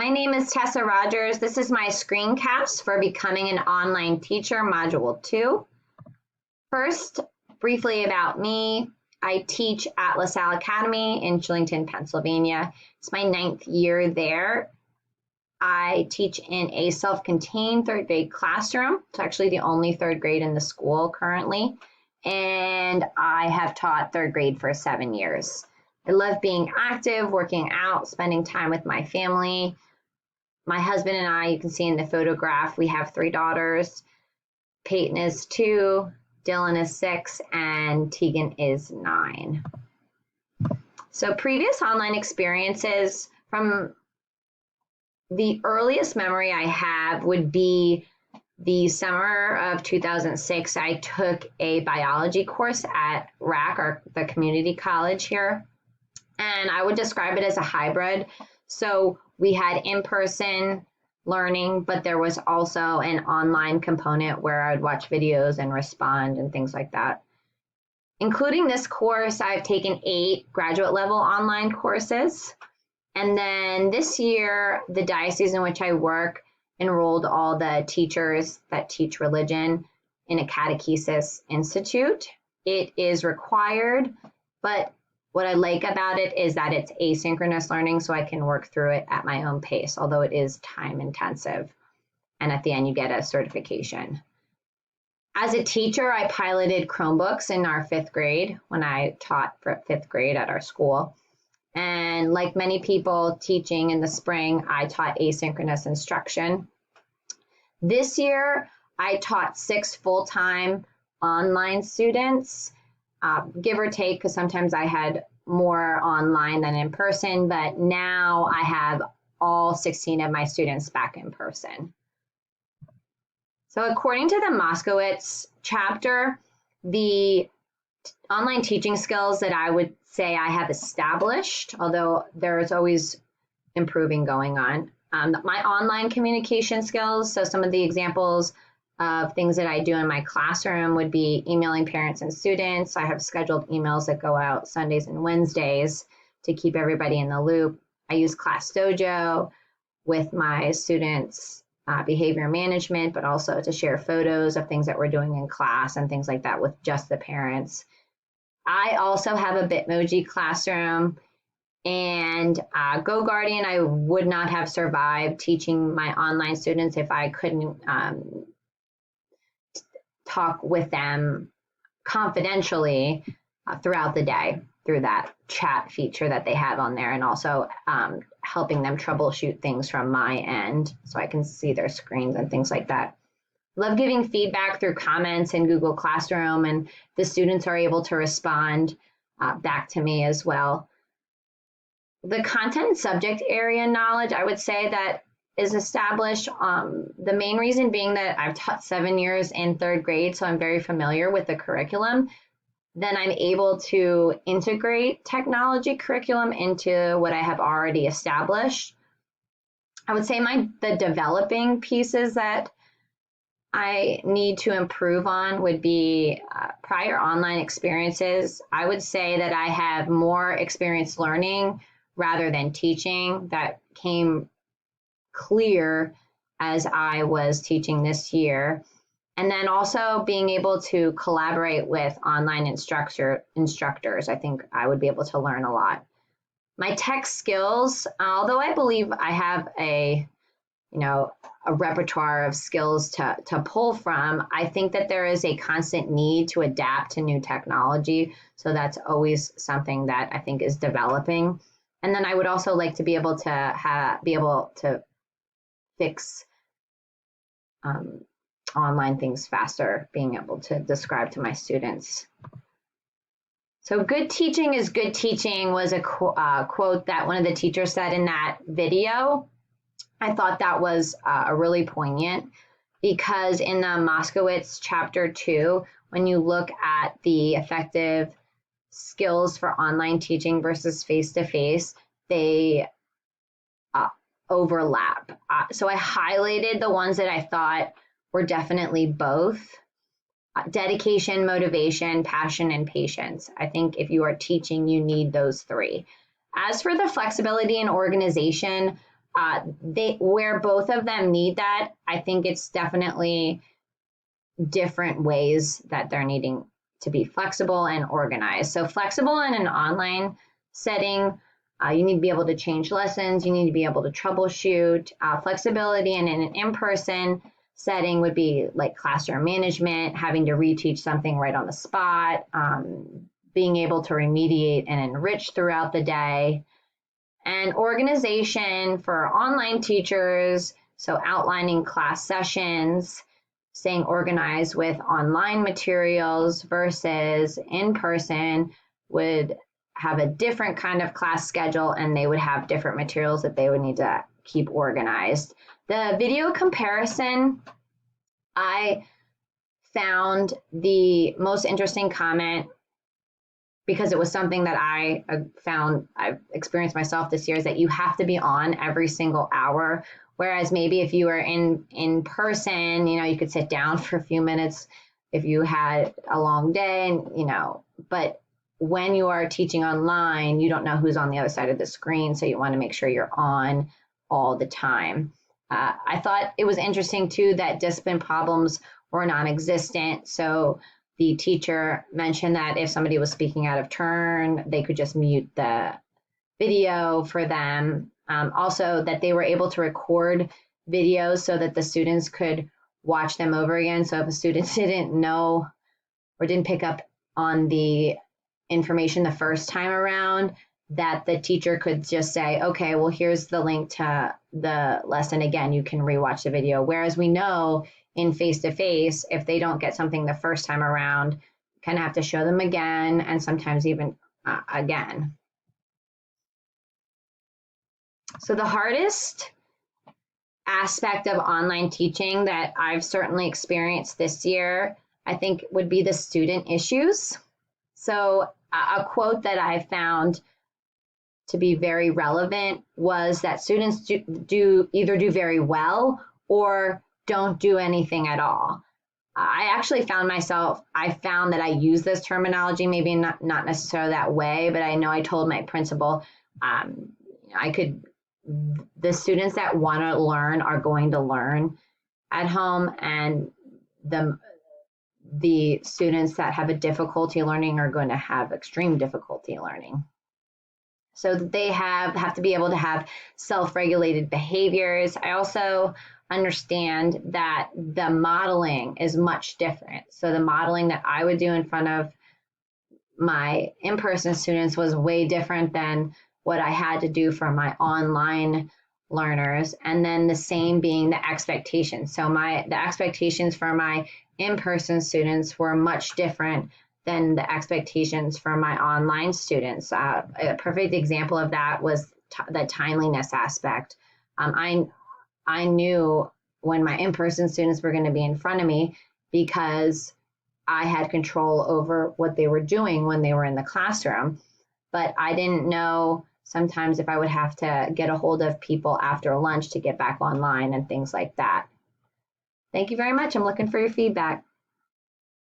My name is Tessa Rogers. This is my screencast for Becoming an Online Teacher, Module 2. First, briefly about me. I teach at LaSalle Academy in Shillington, Pennsylvania. It's my 9th year there. I teach in a self-contained 3rd grade classroom. It's actually the only 3rd grade in the school currently. And I have taught 3rd grade for 7 years. I love being active, working out, spending time with my family. My husband and I, you can see in the photograph, we have 3 daughters. Peyton is 2, Dylan is 6, and Tegan is 9. So previous online experiences, from the earliest memory I have would be the summer of 2006. I took a biology course at RAC, or the community college here, and I would describe it as a hybrid. So we had in-person learning, but there was also an online component where I would watch videos and respond and things like that. Including this course, I've taken 8 graduate level online courses. And then this year, the diocese in which I work enrolled all the teachers that teach religion in a catechesis institute. It is required, but what I like about it is that it's asynchronous learning, so I can work through it at my own pace, although it is time intensive. And at the end, you get a certification. As a teacher, I piloted Chromebooks in our 5th grade when I taught for 5th grade at our school. And like many people teaching in the spring, I taught asynchronous instruction. This year, I taught 6 full-time online students. Give or take, because sometimes I had more online than in person, but now I have all 16 of my students back in person. So according to the Moskowitz chapter, the online teaching skills that I would say I have established, although there's always improving going on. My online communication skills, so some of the examples of things that I do in my classroom would be emailing parents and students. I have scheduled emails that go out Sundays and Wednesdays to keep everybody in the loop. I use Class Dojo with my students' behavior management, but also to share photos of things that we're doing in class and things like that with just the parents. I also have a Bitmoji classroom, and GoGuardian. I would not have survived teaching my online students if I couldn't talk with them confidentially throughout the day through that chat feature that they have on there, and also helping them troubleshoot things from my end so I can see their screens and things like that. Love giving feedback through comments in Google Classroom, and the students are able to respond back to me as well. The content and subject area knowledge, I would say that is established. The main reason being that I've taught 7 years in 3rd grade, so I'm very familiar with the curriculum. Then I'm able to integrate technology curriculum into what I have already established. I would say the developing pieces that I need to improve on would be prior online experiences. I would say that I have more experience learning rather than teaching. That came clear as I was teaching this year. And then also being able to collaborate with online instructors. I think I would be able to learn a lot. My tech skills, although I believe I have a repertoire of skills to pull from, I think that there is a constant need to adapt to new technology. So that's always something that I think is developing. And then I would also like to be able to fix online things faster, being able to describe to my students. So good teaching is good teaching was a quote that one of the teachers said in that video. I thought that was really poignant, because in the Moskowitz chapter 2, when you look at the effective skills for online teaching versus face-to-face, they overlap. So I highlighted the ones that I thought were definitely both. Dedication, motivation, passion, and patience. I think if you are teaching, you need those 3. As for the flexibility and organization, where both of them need that, I think it's definitely different ways that they're needing to be flexible and organized. So flexible in an online setting, you need to be able to change lessons. You need to be able to troubleshoot. Flexibility in an in-person setting would be like classroom management, having to reteach something right on the spot, being able to remediate and enrich throughout the day. And organization for online teachers, so outlining class sessions, staying organized with online materials versus in person would have a different kind of class schedule, and they would have different materials that they would need to keep organized. The video comparison, I found the most interesting comment, because it was something that I've experienced myself this year, is that you have to be on every single hour. Whereas maybe if you were in person, you could sit down for a few minutes if you had a long day, but when you are teaching online, you don't know who's on the other side of the screen. So you want to make sure you're on all the time. I thought it was interesting too that discipline problems were non-existent. So the teacher mentioned that if somebody was speaking out of turn, they could just mute the video for them. Also, that they were able to record videos so that the students could watch them over again. So if a student didn't know or didn't pick up on the information the first time around, that the teacher could just say, okay, well, here's the link to the lesson again. You can rewatch the video. Whereas we know in face-to-face, if they don't get something the first time around, you kind of have to show them again, and sometimes even again. So the hardest aspect of online teaching that I've certainly experienced this year, I think, would be the student issues. So a quote that I found to be very relevant was that students do either do very well or don't do anything at all. I actually found that I use this terminology, maybe not necessarily that way, but I know I told my principal, the students that want to learn are going to learn at home, and the students that have a difficulty learning are going to have extreme difficulty learning. So they have to be able to have self-regulated behaviors. I also understand that the modeling is much different. So the modeling that I would do in front of my in-person students was way different than what I had to do for my online learners. And then the same being the expectations. So the expectations for my in-person students were much different than the expectations for my online students. A perfect example of that was the timeliness aspect. I knew when my in-person students were going to be in front of me because I had control over what they were doing when they were in the classroom. But I didn't know sometimes if I would have to get a hold of people after lunch to get back online and things like that. Thank you very much. I'm looking for your feedback.